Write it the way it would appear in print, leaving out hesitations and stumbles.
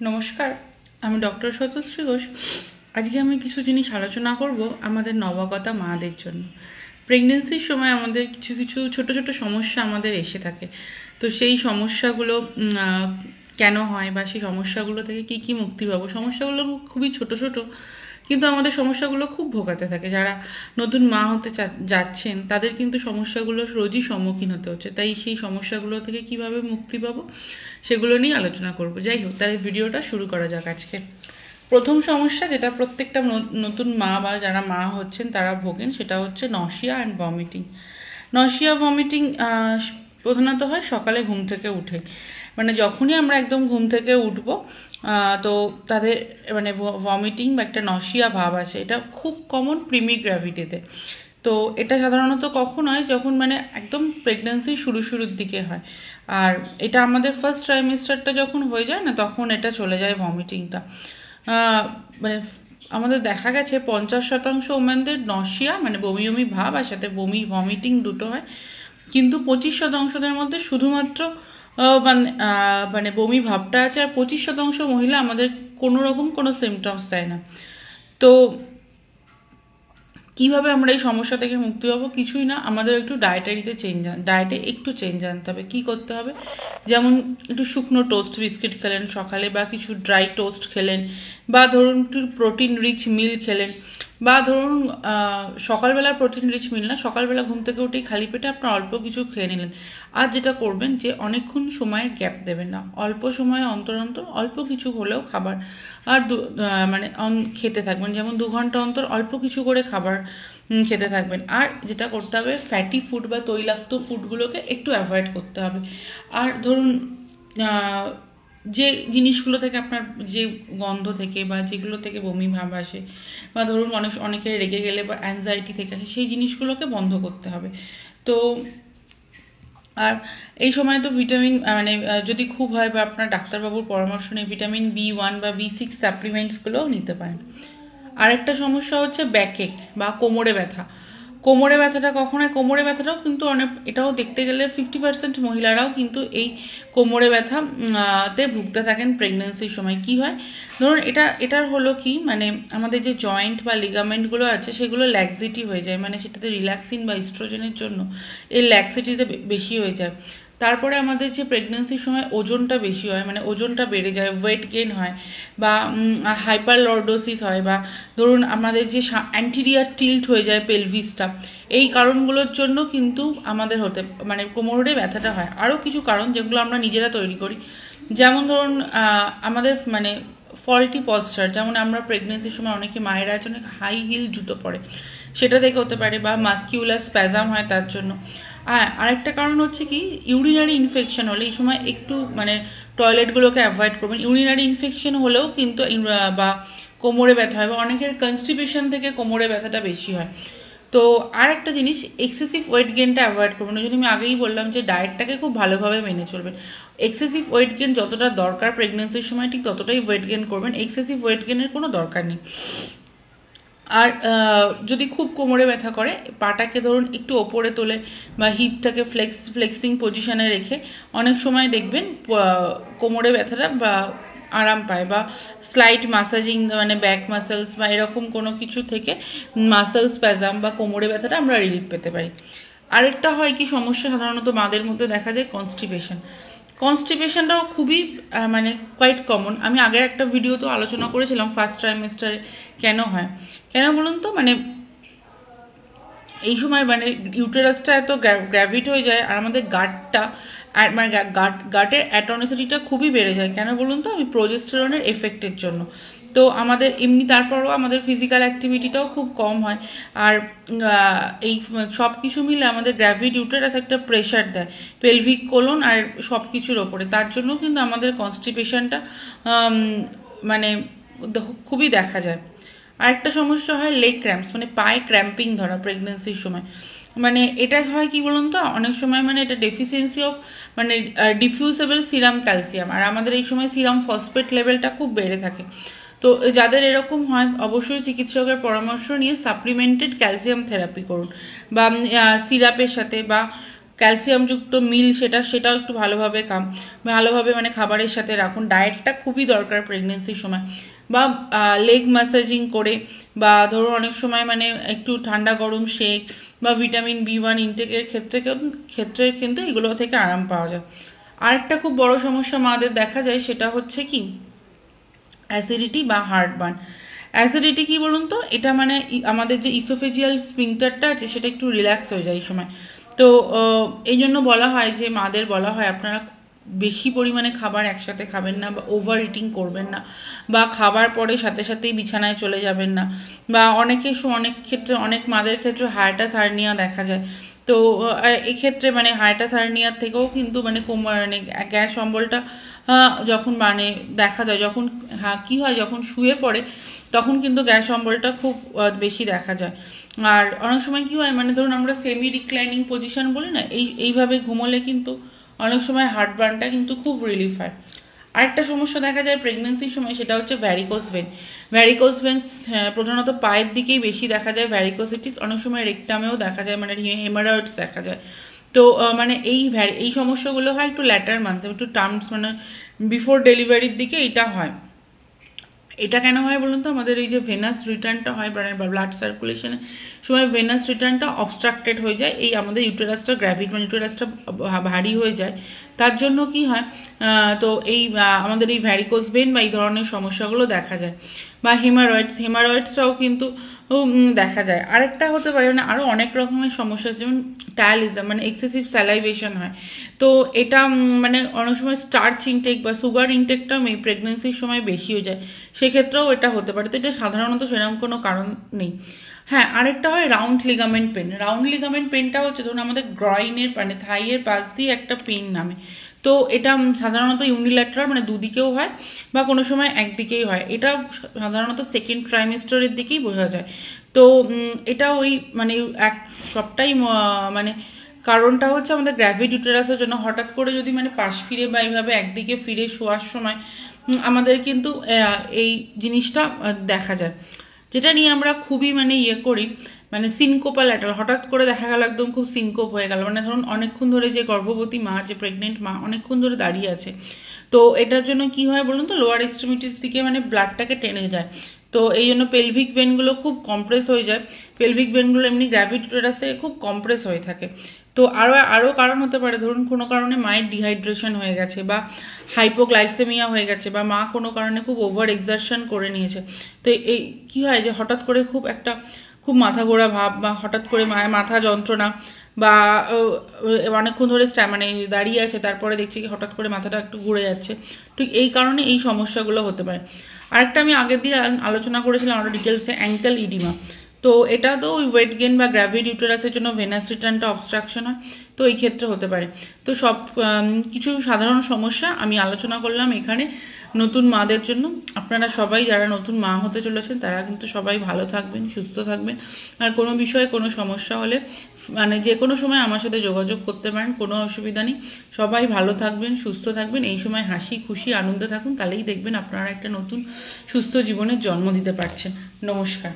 নমস্কার, আমি ডক্টর সতশ্রী ঘোষ। আজকে আমি কিছু জিনিস আলোচনা করব আমাদের নবাগতা মাদের জন্য। প্রেগনেন্সির সময় আমাদের কিছু কিছু ছোট ছোট সমস্যা আমাদের এসে থাকে। তো সেই সমস্যাগুলো কেন হয় বা সেই সমস্যাগুলো থেকে কি কি মুক্তি পাবো, সমস্যাগুলো খুবই ছোট ছোট, কিন্তু আমাদের সমস্যাগুলো খুব ভোগাতে থাকে। যারা নতুন মা হতে যাচ্ছেন তাদের কিন্তু সমস্যাগুলো রোজই সম্মুখীন হতে হচ্ছে। তাই সেই সমস্যাগুলো থেকে কিভাবে মুক্তি পাবো সেগুলো নিয়ে আলোচনা করব। যাই হোক, তাহলে ভিডিওটা শুরু করা যাক। আজকে প্রথম সমস্যা, যেটা প্রত্যেকটা নতুন মা বা যারা মা হচ্ছেন তারা ভোগেন, সেটা হচ্ছে nausea and vomiting. Nausea vomiting প্রধানত হয় সকালে ঘুম থেকে উঠে। মানে যখনই আমরা একদম ঘুম থেকে উঠবো তো তাদের মানে ভমিটিং বা একটা নশিয়া ভাব আসে। এটা খুব কমন প্রিমি গ্র্যাভিটিতে। তো এটা সাধারণত কখন হয়, যখন মানে একদম প্রেগন্যান্সি শুরুর দিকে হয়। আর এটা আমাদের ফার্স্ট ট্রাইমেস্টারটা যখন হয়ে যায় না, তখন এটা চলে যায় ভমিটিংটা। মানে আমাদের দেখা গেছে 50% ওমেনদের নশিয়া মানে বমি বমি ভাব আর সাথে ভমিটিং দুটো হয়, কিন্তু 25%দের মধ্যে শুধুমাত্র মানে বমি ভাবটা আছে, আর 25% মহিলা আমাদের কোনো রকম কোনো সিমটমস দেয় না। তো কিভাবে আমরা এই সমস্যা থেকে মুক্তি পাবো? কিছুই না, আমাদের একটু ডায়েটে একটু চেঞ্জ আনতে হবে। কি করতে হবে? যেমন একটু শুকনো টোস্ট বিস্কিট খেলেন সকালে, বা কিছু ড্রাই টোস্ট খেলেন, বা ধরুন একটু প্রোটিন রিচ মিল খেলেন, বা ধরুন সকালবেলা প্রোটিন রিচ মিল না, সকালবেলা ঘুম থেকে উঠেই খালি পেটে আপনার অল্প কিছু খেয়ে নিলেন। আর যেটা করবেন যে অনেকক্ষণ সময়ের গ্যাপ দেবেন না, অল্প সময় অন্তর অন্তর অল্প কিছু হলেও খাবার আর মানে খেতে থাকবেন। যেমন 2 ঘন্টা অন্তর অল্প কিছু করে খাবার খেতে থাকবেন। আর যেটা করতে হবে, ফ্যাটি ফুড বা তৈলাক্ত ফুডগুলোকে একটু অ্যাভয়েড করতে হবে। আর ধরুন যে জিনিসগুলো থেকে আপনার যে গন্ধ থেকে বা যেগুলো থেকে বমি ভাব আসে, বা ধরুন অনেকে রেগে গেলে বা অ্যাংজাইটি থেকে আসে, সেই জিনিসগুলোকে বন্ধ করতে হবে। তো আর এই সময় তো ভিটামিন মানে যদি খুব হয় বা আপনার ডাক্তারবাবুর পরামর্শ নিয়ে ভিটামিন B1 বা B6 সাপ্লিমেন্টসগুলোও নিতে পারেন। আরেকটা সমস্যা হচ্ছে ব্যাকএক বা কোমরে ব্যথা। কোমরে ব্যথাটা কখন হয়? কোমরে ব্যথাটাও কিন্তু এটাও দেখতে গেলে 50% মহিলারাও কিন্তু এই কোমরে ব্যথা তে ভুগতে থাকেন প্রেগনেন্সির সময়। কি হয়, ধরুন এটার হলো কি, মানে আমাদের যে জয়েন্ট বা লিগামেন্টগুলো আছে সেগুলো ল্যাক্সিটি হয়ে যায়, মানে সেটাতে রিল্যাক্সিন বা ইস্ট্রোজেনের জন্য এই ল্যাক্সিটিতে বেশি হয়ে যায়। তারপরে আমাদের যে প্রেগনেন্সির সময় ওজনটা বেশি হয়, মানে ওজনটা বেড়ে যায়, ওয়েট গেইন হয়, বা হাইপারলর্ডোসিস হয়, বা ধরুন আমাদের যে অ্যান্টিরিয়ার টিল্ট হয়ে যায় পেলভিসটা, এই কারণগুলোর জন্য কিন্তু আমাদের মানে কোমরে ব্যথাটা হয়। আরও কিছু কারণ যেগুলো আমরা নিজেরা তৈরি করি, যেমন ধরুন আমাদের মানে ফল্টি পশ্চার, যেমন আমরা প্রেগনেন্সির সময় অনেকে মায়েরা আছে অনেক হাই হিল জুতো পরে, সেটা থেকে হতে পারে, বা মাস্কিউলার স্প্যাজাম হয় তার জন্য। আরেকটা কারণ হচ্ছে কি, ইউরিনারি ইনফেকশন হলে এই সময় একটু মানে টয়লেটগুলোকে অ্যাভয়েড করবেন। ইউরিনারি ইনফেকশন হলেও কিন্তু বা কোমরে ব্যথা হয়, বা অনেকের কনস্টিপেশন থেকে কোমরে ব্যথাটা বেশি হয়। তো আর একটা জিনিস, এক্সেসিভ ওয়েট গেনটা অ্যাভয়েড করবেন। ওই জন্য আমি আগেই বললাম যে ডায়েটটাকে খুব ভালোভাবে মেনে চলবেন। এক্সেসিভ ওয়েট গেন যতটা দরকার প্রেগনেন্সির সময়, ঠিক ততটাই ওয়েট গেন করবেন। এক্সেসিভ ওয়েট গেনের কোনো দরকার নেই। আর যদি খুব কোমরে ব্যথা করে, পাটাকে ধরুন একটু ওপরে তোলে বা হিপটাকে ফ্লেক্সিং পজিশনে রেখে অনেক সময় দেখবেন কোমরে ব্যথাটা বা আরাম পায়, বা স্লাইট মাসাজিং মানে ব্যাক মাসেলস বা এরকম কোনো কিছু থেকে মাসেল স্প্যাজাম বা কোমরে ব্যথাটা আমরা রিলিফ পেতে পারি। আরেকটা হয় কি সমস্যা, সাধারণত মাদের মধ্যে দেখা যায় কনস্টিপেশনটাও খুবই মানে কোয়াইট কমন। আমি আগের একটা ভিডিওতে আলোচনা করেছিলাম ফার্স্ট ট্রাইমেস্টারে কেন হয়। কেন বলুন তো, মানে এই সময় মানে ইউটেরাসটা এত গ্র্যাভিট হয়ে যায়, আর আমাদের গাটটা মানে গাটের অ্যাটনিসিটিটা খুবই বেড়ে যায়। কেন বলুন তো? আমি প্রোজেস্টেরনের এফেক্টের জন্য। তো আমাদের এমনি তারপরও আমাদের ফিজিক্যাল অ্যাক্টিভিটিটাও খুব কম হয়। আর এই সব কিছু মিলে আমাদের গ্র্যাভিড ইউটেরাস একটা প্রেশার দেয় পেলভিক কোলন আর সব কিছুর ওপরে। তার জন্য কিন্তু আমাদের কনস্টিপেশনটা মানে খুবই দেখা যায়। আরেকটা সমস্যা হয় লেগ ক্র্যাম্পস, মানে পায়ে ক্র্যাম্পিং ধরা প্রেগনেন্সির সময়। মানে এটা হয় কি বলুন তো, অনেক সময় মানে এটা ডেফিসিয়েন্সি অফ মানে ডিফিউজেবল সিরাম ক্যালসিয়াম, আর আমাদের এই সময় সিরাম ফসফেট লেভেলটা খুব বেড়ে থাকে। তো যাদের এরকম হয় অবশ্যই চিকিৎসকের পরামর্শ নিয়ে সাপ্লিমেন্টেড ক্যালসিয়াম থেরাপি করুন, বা সিরাপের সাথে, বা ক্যালসিয়ামযুক্ত মিল সেটাও একটু ভালোভাবে মানে খাবারের সাথে রাখুন। ডায়েটটা খুবই দরকার প্রেগনেন্সির সময়। বা লেগ ম্যাসাজিং করে, বা ধরুন অনেক সময় মানে একটু ঠান্ডা গরম শেক বা ভিটামিন B1 ইনটেকের ক্ষেত্রে কিন্তু এগুলো থেকে আরাম পাওয়া যায়। আরেকটা খুব বড় সমস্যা মাদের দেখা যায়, সেটা হচ্ছে কি অ্যাসিডিটি বা হার্টবার্ন। অ্যাসিডিটি কি বলুন তো, এটা মানে আমাদের যে ইসোফেজিয়াল স্ফিংটারটা আছে সেটা একটু রিল্যাক্স হয়ে যায় এই সময়। তো এই জন্য বলা হয় যে মাদের বলা হয় আপনারা বেশি পরিমাণে খাবার একসাথে খাবেন না, বা ওভার ইটিং করবেন না, বা খাবার পরে সাথে সাথেই বিছানায় চলে যাবেন না। বা অনেক ক্ষেত্রে অনেক মাদের ক্ষেত্রে হায়াটাস হার্নিয়া দেখা যায়। তো এক্ষেত্রে মানে হায়াটাস হার্নিয়ার থেকেও কিন্তু মানে গ্যাস অম্বলটা যখন মানে দেখা যায়, যখন কি হয় যখন শুয়ে পড়ে তখন কিন্তু গ্যাস অম্বলটা খুব বেশি দেখা যায়। আর অনেক সময় কি হয় মানে ধরুন আমরা সেমি রিক্লাইনিং পজিশন বলি না, এইভাবে ঘুমোলে কিন্তু অনেক সময় হার্টবার্নটা কিন্তু খুব রিলিফ হয়। আরেকটা সমস্যা দেখা যায় প্রেগনেন্সির সময়, সেটা হচ্ছে ভ্যারিকোজ ভেন। ভ্যারিকোজ ভেন প্রধানত পায়ের দিকেই বেশি দেখা যায়। ভ্যারিকোসিটিস অনেক সময় রেকটামেও দেখা যায়, মানে হেমারয়েডস দেখা যায়। তো মানে এই সমস্যাগুলো হয় একটু ল্যাটার মান্থে, একটু টার্মস মানে বিফোর ডেলিভারির দিকে এটা হয়। এটা কেন হয় বলুন তো, আমাদের এই যে ভেনাস রিটার্নটা হয় ব্লাড সার্কুলেশনের সময়, ভেনাস রিটার্নটা অবস্ট্রাক্টেড হয়ে যায়, এই আমাদের ইউটেরাসটা ইউটেরাসটা ভারী হয়ে যায়। তার জন্য কি হয়, তো এই আমাদের এই ভ্যারিকোজ ভেন বা এই ধরনের সমস্যাগুলো দেখা যায়। বা হেমারয়েডসটাও কিন্তু দেখা যায়। আরেকটা হতে পারে মানে আরও অনেক রকমের সমস্যা আছে, যেমন টায়ালিজম মানে এক্সেসিভ স্যালাইভেশন হয়। তো এটা মানে অনেক সময় স্টার্চ ইনটেক বা সুগার ইনটেকটাও এই প্রেগনেন্সির সময় বেশি হয়ে যায়, সেক্ষেত্রেও এটা হতে পারে। তো এটা সাধারণত সেরকম কোনো কারণ নেই। হ্যাঁ, আরেকটা হয় round ligament pain. Round ligament পেনটা হচ্ছে ধরুন আমাদের গ্রয়েনের মানে থাইয়ের পাশ দিয়ে একটা পেন নামে। তো এটা সাধারণত ইউনিল্যাটারাল মানে দুদিকেও হয়, বা কোনো সময় একদিকেই হয়। এটা সাধারণত সেকেন্ড ট্রাইমেস্টারের দিকেই বোঝা যায়। তো এটা ওই মানে সবটাই মানে কারণটা হচ্ছে আমাদের গ্র্যাভিড ইউটেরাসের জন্য হঠাৎ করে যদি মানে পাশ ফিরে বা এইভাবে একদিকে ফিরে শোয়ার সময় আমাদের কিন্তু এই জিনিসটা দেখা যায়, যেটা নিয়ে আমরা খুবই মানে করি, মানে সিনকোপাল অ্যাটাক। হঠাৎ করে দেখা গেল একদম খুব সিনকোপ হয়ে গেল, মানে ধরুন অনেকক্ষণ ধরে যে গর্ভবতী মা, যে প্রেগনেন্ট মা অনেকক্ষণ ধরে দাঁড়িয়ে আছে, তো এটার জন্য কি হয় বলুন তো, লোয়ার এক্সট্রিমিটিস দিকে মানে ব্লাডটাকে টেনে যায়। তো এই জন্য পেলভিক ভেনগুলো খুব কম্প্রেস হয়ে যায়। পেলভিক ভেনগুলো এমনি গ্র্যাভিড ইউটেরাসে খুব কম্প্রেস হয়ে থাকে। তো আরও কারণ হতে পারে, ধরুন কোনো কারণে মায়ের ডিহাইড্রেশন হয়ে গেছে, বা হাইপোগ্লাইসেমিয়া হয়ে গেছে, বা মা কোনো কারণে খুব ওভার এক্সারশন করে নিয়েছে। তো এই কি হয় যে হঠাৎ করে খুব মাথা ঘোরা ভাব, বা হঠাৎ করে মায়ের মাথা যন্ত্রণা, বা অনেকক্ষণ ধরে মানে দাঁড়িয়ে আছে, তারপরে দেখছি কি হঠাৎ করে মাথাটা একটু ঘুরে যাচ্ছে। ঠিক এই কারণে এই সমস্যাগুলো হতে পারে। আরেকটা আমি আগের দিন আলোচনা করেছিলাম আরও ডিটেলসে, অ্যাঙ্কেল ইডিমা। তো এটা তো ওই ওয়েট গেন বা গ্র্যাভিড ইউটেরাসের জন্য ভেনাস রিটার্নটা অবস্ট্রাকশন হয়, তো এই ক্ষেত্রে হতে পারে। তো সব কিছু সাধারণ সমস্যা আমি আলোচনা করলাম এখানে নতুন মাদের জন্য। আপনারা সবাই যারা নতুন মা হতে চলেছেন তারা কিন্তু সবাই ভালো থাকবেন, সুস্থ থাকবেন। আর কোনো বিষয়ে কোনো সমস্যা হলে মানে যে কোনো সময় আমার সাথে যোগাযোগ করতে পারেন, কোনো অসুবিধা নেই। সবাই ভালো থাকবেন, সুস্থ থাকবেন, এই সময় হাসি খুশি আনন্দে থাকুন, তাহলেই দেখবেন আপনারা একটা নতুন সুস্থ জীবনের জন্ম দিতে পারছেন। নমস্কার।